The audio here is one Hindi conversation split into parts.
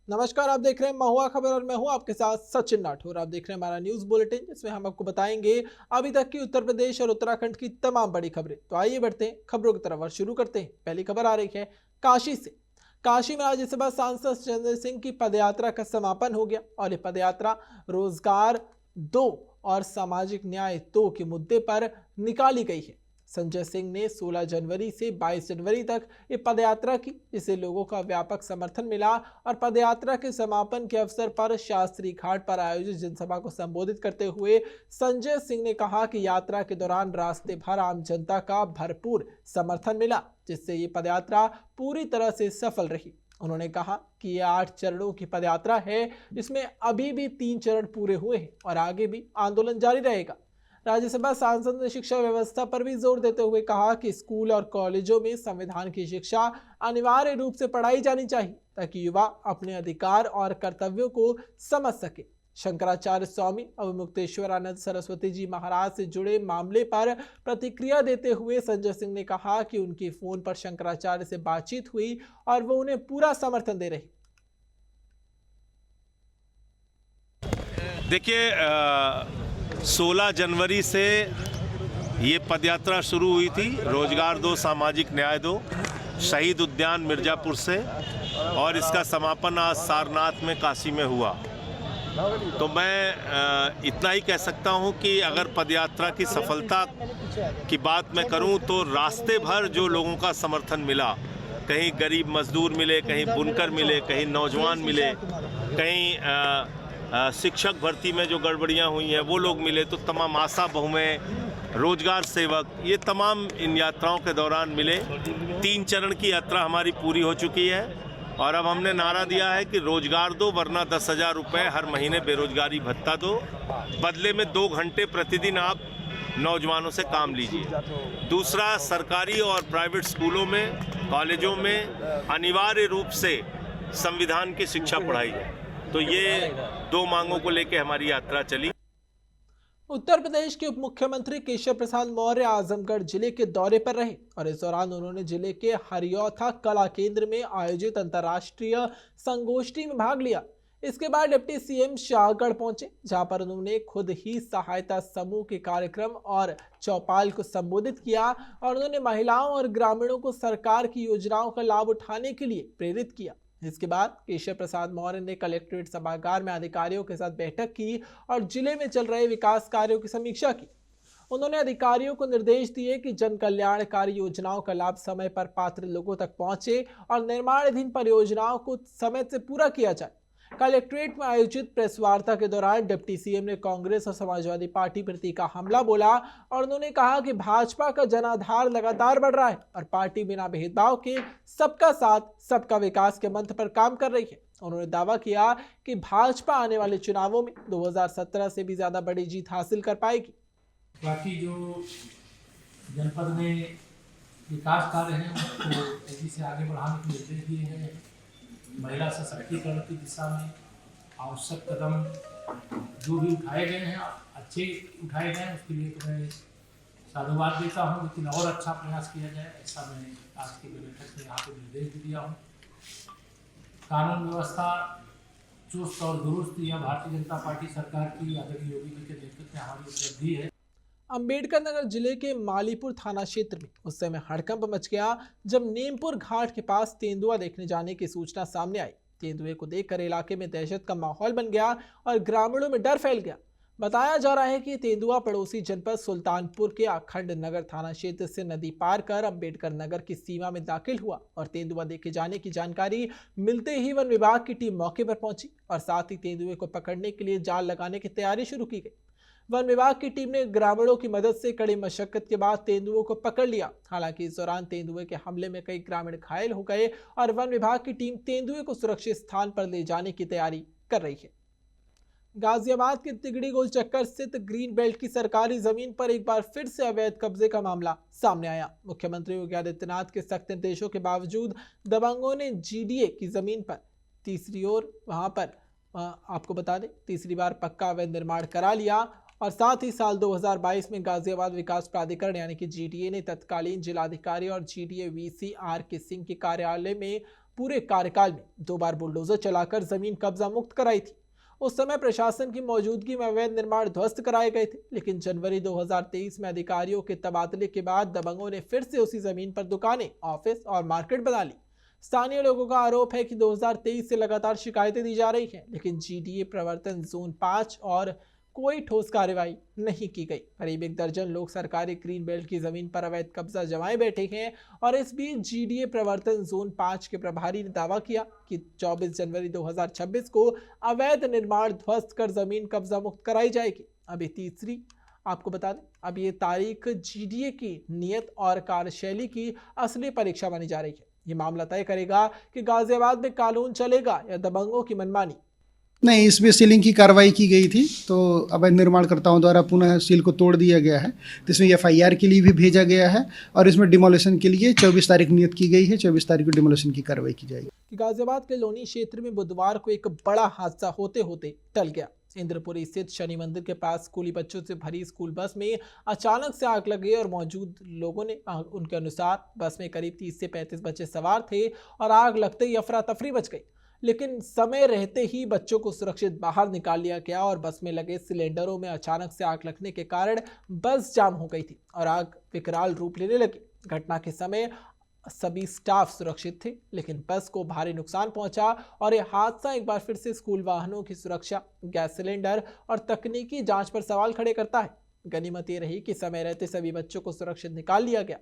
नमस्कार, आप देख रहे हैं महुआ खबर और मैं हूं आपके साथ सचिन राठौर। आप देख रहे हैं हमारा न्यूज बुलेटिन, जिसमें हम आपको बताएंगे अभी तक की उत्तर प्रदेश और उत्तराखंड की तमाम बड़ी खबरें। तो आइए बढ़ते हैं खबरों की तरफ और शुरू करते हैं। पहली खबर आ रही है काशी से। काशी में राज्यसभा सांसद संजय सिंह की पदयात्रा का समापन हो गया और ये पदयात्रा रोजगार दो और सामाजिक न्याय दो के मुद्दे पर निकाली गई है। संजय सिंह ने 16 जनवरी से 22 जनवरी तक ये पदयात्रा की, जिसे लोगों का व्यापक समर्थन मिला। और पदयात्रा के समापन के अवसर पर शास्त्री घाट पर आयोजित जनसभा को संबोधित करते हुए संजय सिंह ने कहा कि यात्रा के दौरान रास्ते भर आम जनता का भरपूर समर्थन मिला, जिससे ये पदयात्रा पूरी तरह से सफल रही। उन्होंने कहा कि ये 8 चरणों की पदयात्रा है, जिसमें अभी भी 3 चरण पूरे हुए हैं और आगे भी आंदोलन जारी रहेगा। राज्यसभा सांसद ने शिक्षा व्यवस्था पर भी जोर देते हुए कहा कि स्कूल और कॉलेजों में संविधान की शिक्षा अनिवार्य रूप से पढ़ाई जानी चाहिए, ताकि युवा अपने अधिकार और कर्तव्यों को समझ सके। शंकराचार्य स्वामी अवमुक्तेश्वरानंद सरस्वती जी महाराज से जुड़े मामले पर प्रतिक्रिया देते हुए संजय सिंह ने कहा कि उनकी फोन पर शंकराचार्य से बातचीत हुई और वो उन्हें पूरा समर्थन दे रहे। देखिए, 16 जनवरी से ये पदयात्रा शुरू हुई थी। रोजगार दो, सामाजिक न्याय दो, शहीद उद्यान मिर्ज़ापुर से, और इसका समापन आज सारनाथ में काशी में हुआ। तो मैं इतना ही कह सकता हूँ कि अगर पदयात्रा की सफलता की बात मैं करूँ तो रास्ते भर जो लोगों का समर्थन मिला, कहीं गरीब मजदूर मिले, कहीं बुनकर मिले, कहीं नौजवान मिले, कहीं शिक्षक भर्ती में जो गड़बड़ियां हुई हैं वो लोग मिले, तो तमाम आशा बहुएं, रोजगार सेवक, ये तमाम इन यात्राओं के दौरान मिले। 3 चरण की यात्रा हमारी पूरी हो चुकी है और अब हमने नारा दिया है कि रोजगार दो, वरना 10,000 रुपये हर महीने बेरोजगारी भत्ता दो, बदले में 2 घंटे प्रतिदिन आप नौजवानों से काम लीजिए। दूसरा, सरकारी और प्राइवेट स्कूलों में, कॉलेजों में अनिवार्य रूप से संविधान की शिक्षा पढ़ाई है। तो ये 2 मांगों को लेकर हमारी यात्रा चली। उत्तर प्रदेश के उप मुख्यमंत्री केशव प्रसाद मौर्य आजमगढ़ जिले के दौरे पर रहे और इस दौरान उन्होंने जिले के हरियौथा कला केंद्र में आयोजित अंतर्राष्ट्रीय संगोष्ठी में भाग लिया। इसके बाद डिप्टी सीएम शाहगढ़ पहुंचे, जहां पर उन्होंने खुद ही सहायता समूह के कार्यक्रम और चौपाल को संबोधित किया और उन्होंने महिलाओं और ग्रामीणों को सरकार की योजनाओं का लाभ उठाने के लिए प्रेरित किया। इसके बाद केशव प्रसाद मौर्य ने कलेक्ट्रेट सभागार में अधिकारियों के साथ बैठक की और जिले में चल रहे विकास कार्यों की समीक्षा की। उन्होंने अधिकारियों को निर्देश दिए कि जन कल्याणकारी योजनाओं का लाभ समय पर पात्र लोगों तक पहुंचे और निर्माणाधीन परियोजनाओं को समय से पूरा किया जाए। कलेक्ट्रेट में आयोजित प्रेस वार्ता के दौरान डिप्टी सीएम ने कांग्रेस और समाजवादी पार्टी प्रति का हमला बोला और उन्होंने कहा कि भाजपा का जनाधार लगातार बढ़ रहा है और पार्टी बिना भेदभाव के सबका साथ सबका विकास के मंत्र पर काम कर रही है। उन्होंने दावा किया कि भाजपा आने वाले चुनावों में 2017 से भी ज्यादा बड़ी जीत हासिल कर पाएगी। बाकी जो जनपद में विकास कार्य हैं उसको तेजी से आगे बढ़ाने के निर्देश दिए हैं। महिला सशक्तिकरण की दिशा में आवश्यक कदम जो भी उठाए गए हैं, अच्छे उठाए गए हैं, उसके लिए तो मैं साधुवाद देता हूँ, लेकिन और अच्छा प्रयास किया जाए, ऐसा मैं आज की बैठक में यहाँ पे निर्देश भी दिया हूँ। कानून व्यवस्था चुस्त और दुरुस्त यह भारतीय जनता पार्टी सरकार की आदरणीय योगी जी के नेतृत्व में हमारी उपलब्धि है। अंबेडकर नगर जिले के मालीपुर थाना क्षेत्र में उस समय हड़कंप मच गया जब नीमपुर घाट के पास तेंदुआ देखने जाने की सूचना सामने आई। तेंदुए को देखकर इलाके में दहशत का माहौल बन गया और ग्रामीणों में डर फैल गया। बताया जा रहा है कि तेंदुआ पड़ोसी जनपद सुल्तानपुर के अखंड नगर थाना क्षेत्र से नदी पार कर अंबेडकर नगर की सीमा में दाखिल हुआ और तेंदुआ देखे जाने की जानकारी मिलते ही वन विभाग की टीम मौके पर पहुंची और साथ ही तेंदुए को पकड़ने के लिए जाल लगाने की तैयारी शुरू की गई। वन विभाग की टीम ने ग्रामीणों की मदद से कड़ी मशक्कत के बाद तेंदुओं को पकड़ लिया। हालांकि इस दौरान तेंदुए के हमले में कई ग्रामीण घायल हो गए और वन विभाग की टीम तेंदुए को सुरक्षित स्थान पर ले जाने की तैयारी कर रही है। गाजियाबाद के तिगड़ी गोल चक्कर स्थित ग्रीन बेल्ट की सरकारी जमीन पर एक बार फिर से अवैध कब्जे का मामला सामने आया। मुख्यमंत्री योगी आदित्यनाथ के सख्त निर्देशों के बावजूद दबंगों ने जीडीए की जमीन पर तीसरी ओर वहां पर आपको बता दें तीसरी बार पक्का अवैध निर्माण करा लिया और साथ ही साल 2022 में गाजियाबाद विकास प्राधिकरण यानी कि जीडीए ने तत्कालीन जिलाधिकारी और जीडीए वीसी आर के सिंह के कार्यालय में पूरे कार्यकाल में 2 बार बुलडोजर चलाकर जमीन कब्जा मुक्त कराई थी। उस समय प्रशासन की मौजूदगी में अवैध निर्माण ध्वस्त कराए गए थे, लेकिन जनवरी 2023 में अधिकारियों के तबादले के बाद दबंगों ने फिर से उसी जमीन पर दुकानें, ऑफिस और मार्केट बना ली। स्थानीय लोगों का आरोप है कि 2023 से लगातार शिकायतें दी जा रही हैं, लेकिन जीडीए प्रवर्तन जोन 5 और कोई ठोस कार्रवाई नहीं की गई। करीब 1 दर्जन लोग सरकारी ग्रीन बेल्ट की जमीन पर अवैध कब्जा जमाए बैठे हैं और इस बीच जीडीए प्रवर्तन जोन 5 के प्रभारी ने दावा किया कि 24 जनवरी 2026 को अवैध निर्माण ध्वस्त कर जमीन कब्जा मुक्त कराई जाएगी। अभी तीसरी आपको बता दें, अब ये तारीख जीडीए की नियत और कार्यशैली की असली परीक्षा मानी जा रही है। ये मामला तय करेगा कि गाजियाबाद में कानून चलेगा या दबंगों की मनमानी। नहीं, इसमें सीलिंग की कार्रवाई की गई थी, तो अवैध निर्माणकर्ताओं द्वारा पुनः सील को तोड़ दिया गया है। तो इसमें एफआईआर के लिए भी भेजा गया है और इसमें डिमोलिशन के लिए 24 तारीख नियत की गई है। 24 तारीख को डिमोलिशन की कार्रवाई की जाएगी। गाजियाबाद के लोनी क्षेत्र में बुधवार को एक बड़ा हादसा होते होते टल गया। इंद्रपुरी स्थित शनि मंदिर के पास स्कूली बच्चों से भरी स्कूल बस में अचानक से आग लग गई और मौजूद लोगों ने उनके अनुसार बस में करीब 30 से 35 बच्चे सवार थे और आग लगते ही अफरा तफरी मच गई। लेकिन समय रहते ही बच्चों को सुरक्षित बाहर निकाल लिया गया और बस में लगे सिलेंडरों में अचानक से आग लगने के कारण बस जाम हो गई थी और आग विकराल रूप लेने लगी। घटना के समय सभी स्टाफ सुरक्षित थे, लेकिन बस को भारी नुकसान पहुंचा और यह हादसा एक बार फिर से स्कूल वाहनों की सुरक्षा, गैस सिलेंडर और तकनीकी जांच पर सवाल खड़े करता है। गनीमत ये रही कि समय रहते सभी बच्चों को सुरक्षित निकाल लिया गया।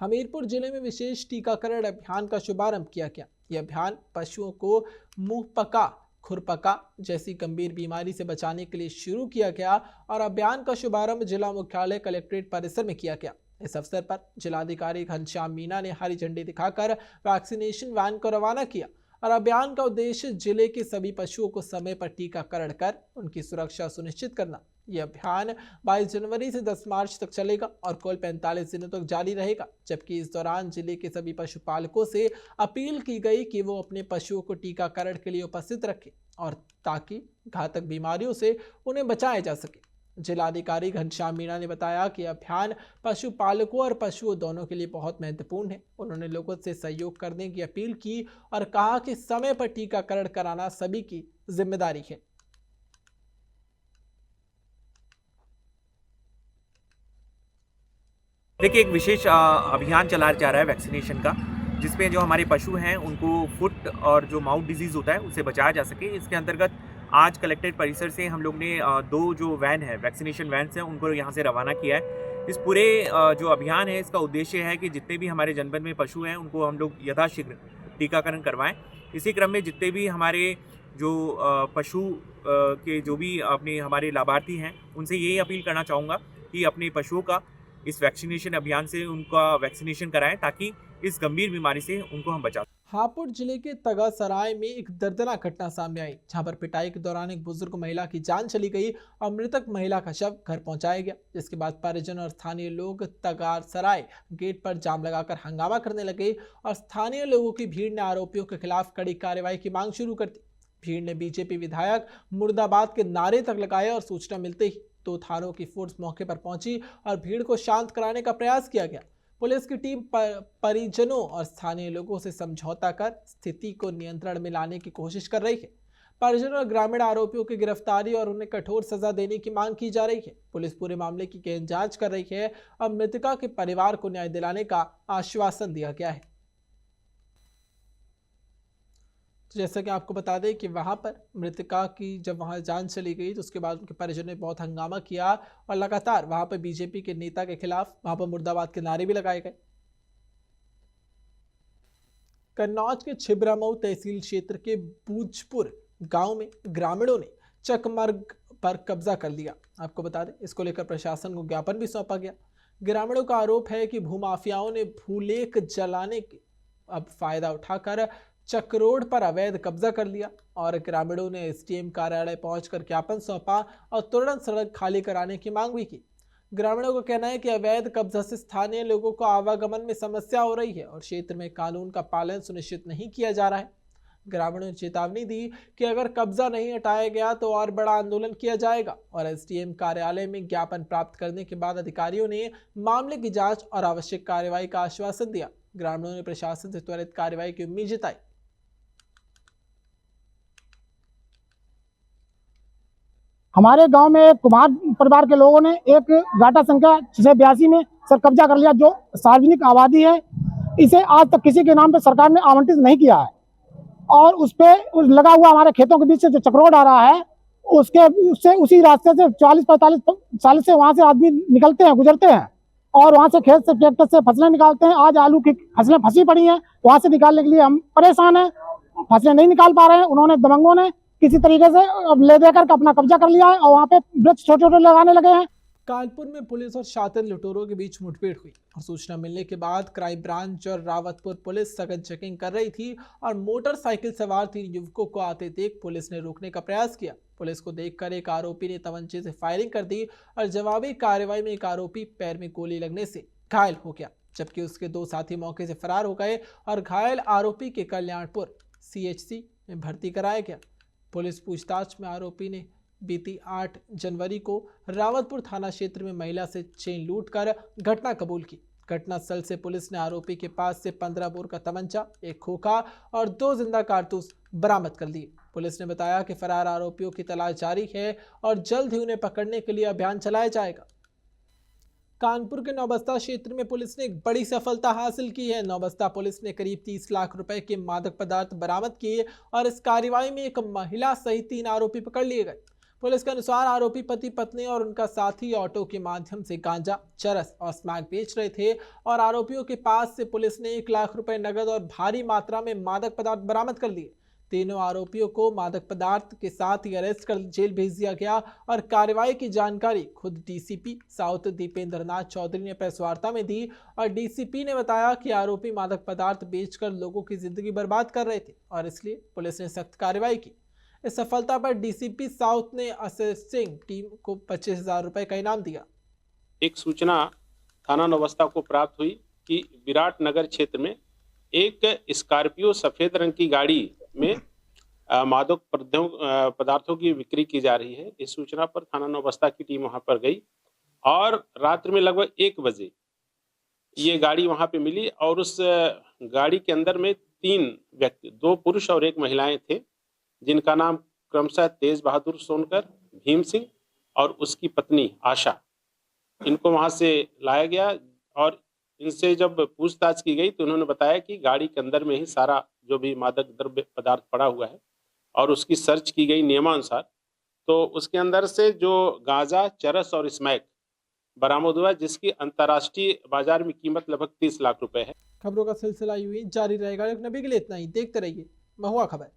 हमीरपुर जिले में विशेष टीकाकरण अभियान का शुभारंभ किया गया। यह अभियान पशुओं को मुंहपका, खुरपका जैसी गंभीर बीमारी से बचाने के लिए शुरू किया गया और अभियान का शुभारंभ जिला मुख्यालय कलेक्ट्रेट परिसर में किया गया। इस अवसर पर जिलाधिकारी घनश्याम मीना ने हरी झंडी दिखाकर वैक्सीनेशन वैन को रवाना किया और अभियान का उद्देश्य जिले के सभी पशुओं को समय पर टीकाकरण कर उनकी सुरक्षा सुनिश्चित करना। यह अभियान 22 जनवरी से 10 मार्च तक चलेगा और कुल 45 दिनों तक जारी रहेगा, जबकि इस दौरान जिले के सभी पशुपालकों से अपील की गई कि वो अपने पशुओं को टीकाकरण के लिए उपस्थित रखें और ताकि घातक बीमारियों से उन्हें बचाया जा सके। जिलाधिकारी घनश्याम मीणा ने बताया कि अभियान पशुपालकों और पशुओं दोनों के लिए बहुत महत्वपूर्ण है। उन्होंने लोगों से सहयोग करने की अपील की और कहा कि समय पर टीकाकरण कराना सभी की जिम्मेदारी है। देखिए, एक विशेष अभियान चलाया जा रहा है वैक्सीनेशन का, जिसमें जो हमारे पशु हैं उनको फुट और जो माउथ डिजीज़ होता है उससे बचाया जा सके। इसके अंतर्गत आज कलेक्ट्रेट परिसर से हम लोग ने 2 जो वैन है, वैक्सीनेशन वैन्स हैं, उनको यहाँ से रवाना किया है। इस पूरे जो अभियान है, इसका उद्देश्य है कि जितने भी हमारे जनपद में पशु हैं उनको हम लोग यथाशीघ्र टीकाकरण करवाएं। इसी क्रम में जितने भी हमारे जो पशु के जो भी अपने हमारे लाभार्थी हैं, उनसे यही अपील करना चाहूँगा कि अपने पशुओं का इस वैक्सीनेशन अभियान से उनका वैक्सीनेशन कराएं, ताकि इस गंभीर बीमारी से उनको हम बचा। हापुड़ जिले के तगासराय में एक दर्दनाक घटना सामने आई, जहां पर पिटाई के दौरान एक बुजुर्ग महिला की जान चली गई और मृतक महिला का शव घर पहुंचाया गया, जिसके बाद परिजन और स्थानीय लोग तगासराय गेट पर जाम लगाकर हंगामा करने लगे और स्थानीय लोगों की भीड़ ने आरोपियों के खिलाफ कड़ी कार्रवाई की मांग शुरू कर दी। भीड़ ने बीजेपी विधायक मुर्दाबाद के नारे तक लगाए और सूचना मिलते ही 2 थानों की फोर्स मौके पर पहुंची और भीड़ को शांत कराने का प्रयास किया गया। पुलिस की टीम परिजनों और स्थानीय लोगों से समझौता कर स्थिति को नियंत्रण में लाने की कोशिश कर रही है। परिजनों और ग्रामीण आरोपियों की गिरफ्तारी और उन्हें कठोर सजा देने की मांग की जा रही है। पुलिस पूरे मामले की गहन जांच कर रही है और मृतका के परिवार को न्याय दिलाने का आश्वासन दिया गया है। तो जैसा कि आपको बता दें कि वहां पर मृतका की जब वहां जान चली गई तो उसके बाद उनके परिजनों ने बहुत हंगामा किया और लगातार वहां पर बीजेपी के नेता के खिलाफ वहां पर मुर्दाबाद के नारे भी लगाए गए। कन्नौज के छिबरामऊ तहसील क्षेत्र के बूझपुर गांव में ग्रामीणों ने चकमर्ग पर कब्जा कर लिया। आपको बता दें, इसको लेकर प्रशासन को ज्ञापन भी सौंपा गया। ग्रामीणों का आरोप है कि भूमाफियाओं ने भूलेख जलाने के अब फायदा उठाकर चक्रोड पर अवैध कब्जा कर लिया और ग्रामीणों ने एसडीएम कार्यालय पहुंचकर ज्ञापन सौंपा और तुरंत सड़क खाली कराने की मांग भी की। ग्रामीणों का कहना है कि अवैध कब्जा से स्थानीय लोगों को आवागमन में समस्या हो रही है और क्षेत्र में कानून का पालन सुनिश्चित नहीं किया जा रहा है। ग्रामीणों ने चेतावनी दी कि अगर कब्जा नहीं हटाया गया तो और बड़ा आंदोलन किया जाएगा और एसडीएम कार्यालय में ज्ञापन प्राप्त करने के बाद अधिकारियों ने मामले की जांच और आवश्यक कार्रवाई का आश्वासन दिया। ग्रामीणों ने प्रशासन से त्वरित कार्रवाई की उम्मीद जताई। हमारे गांव में एक कुमार परिवार के लोगों ने एक गाटा संख्या 682 में सर कब्जा कर लिया, जो सार्वजनिक आबादी है। इसे आज तक किसी के नाम पे सरकार ने आवंटित नहीं किया है और उस पे लगा हुआ हमारे खेतों के बीच से जो चक्रोड आ रहा है, उससे उसी रास्ते से 40-45 साल से वहां से आदमी निकलते हैं, गुजरते हैं और वहां से खेत से ट्रैक्टर से फसलें निकालते हैं। आज आलू की फसलें फंसी पड़ी हैं, वहां से निकालने के लिए हम परेशान हैं, फसलें नहीं निकाल पा रहे हैं। उन्होंने दबंगों ने किसी तरीके से ले देकर के अपना कब्जा कर लिया है और वहाँ पे वृक्ष छोटे छोटे लगाने लगे हैं। कानपुर में पुलिस और शातिर लुटेरों के बीच मुठभेड़ हुई और सूचना मिलने के बाद क्राइम ब्रांच और रावतपुर पुलिस सघन चेकिंग कर रही थी और मोटरसाइकिल सवार 3 युवकों को आते देख पुलिस ने रोकने का प्रयास किया। पुलिस को देखकर एक आरोपी ने तमंचे से फायरिंग कर दी और जवाबी कार्रवाई में एक आरोपी पैर में गोली लगने से घायल हो गया, जबकि उसके 2 साथी मौके से फरार हो गए और घायल आरोपी के कल्याणपुर CHC में भर्ती कराया गया। पुलिस पूछताछ में आरोपी ने बीती 8 जनवरी को रावतपुर थाना क्षेत्र में महिला से चेन लूटकर घटना कबूल की। घटनास्थल से पुलिस ने आरोपी के पास से 15 बोर का तमंचा, एक खोखा और 2 जिंदा कारतूस बरामद कर लिए। पुलिस ने बताया कि फरार आरोपियों की तलाश जारी है और जल्द ही उन्हें पकड़ने के लिए अभियान चलाया जाएगा। कानपुर के नौबस्ता क्षेत्र में पुलिस ने एक बड़ी सफलता हासिल की है। नौबस्ता पुलिस ने करीब 30 लाख रुपए के मादक पदार्थ बरामद किए और इस कार्रवाई में एक महिला सहित 3 आरोपी पकड़ लिए गए। पुलिस के अनुसार आरोपी पति पत्नी और उनका साथी ऑटो के माध्यम से गांजा, चरस और स्मैक बेच रहे थे और आरोपियों के पास से पुलिस ने 1 लाख रुपए नगद और भारी मात्रा में मादक पदार्थ बरामद कर लिए। तीनों आरोपियों को मादक पदार्थ के साथ ही अरेस्ट कर जेल भेज दिया गया और कार्रवाई की जानकारी खुद DCP साउथ दीपेंद्र नाथ चौधरी ने प्रेस वार्ता में दी और DCP ने बताया कि आरोपी मादक पदार्थ बेचकर लोगों की जिंदगी बर्बाद कर रहे थे और इसलिए पुलिस ने सख्त कार्रवाई की। इस सफलता पर DCP साउथ ने असिस्टिंग टीम को 25,000 रुपए का इनाम दिया। एक सूचना थाना नौबस्ता को प्राप्त हुई कि विराट नगर क्षेत्र में एक स्कॉर्पियो सफेद रंग की गाड़ी में मादक पदार्थों की बिक्री की जा रही है। इस सूचना पर थाना नौबस्ता की टीम वहां पर गई और रात्रि में लगभग 1 बजे ये गाड़ी वहां पे मिली और उस गाड़ी के अंदर में 3 व्यक्ति, 2 पुरुष और 1 महिलाएं थे, जिनका नाम क्रमशः तेज बहादुर सोनकर, भीम सिंह और उसकी पत्नी आशा। इनको वहां से लाया गया और इनसे जब पूछताछ की गई तो उन्होंने बताया कि गाड़ी के अंदर में ही सारा जो भी मादक द्रव्य पदार्थ पड़ा हुआ है और उसकी सर्च की गई नियमानुसार, तो उसके अंदर से जो गांजा, चरस और स्मैक बरामद हुआ, जिसकी अंतर्राष्ट्रीय बाजार में कीमत लगभग 30 लाख रुपए है। खबरों का सिलसिला यूं ही जारी रहेगा। एक नबी के लिए इतना ही। देखते रहिए महुआ खबर।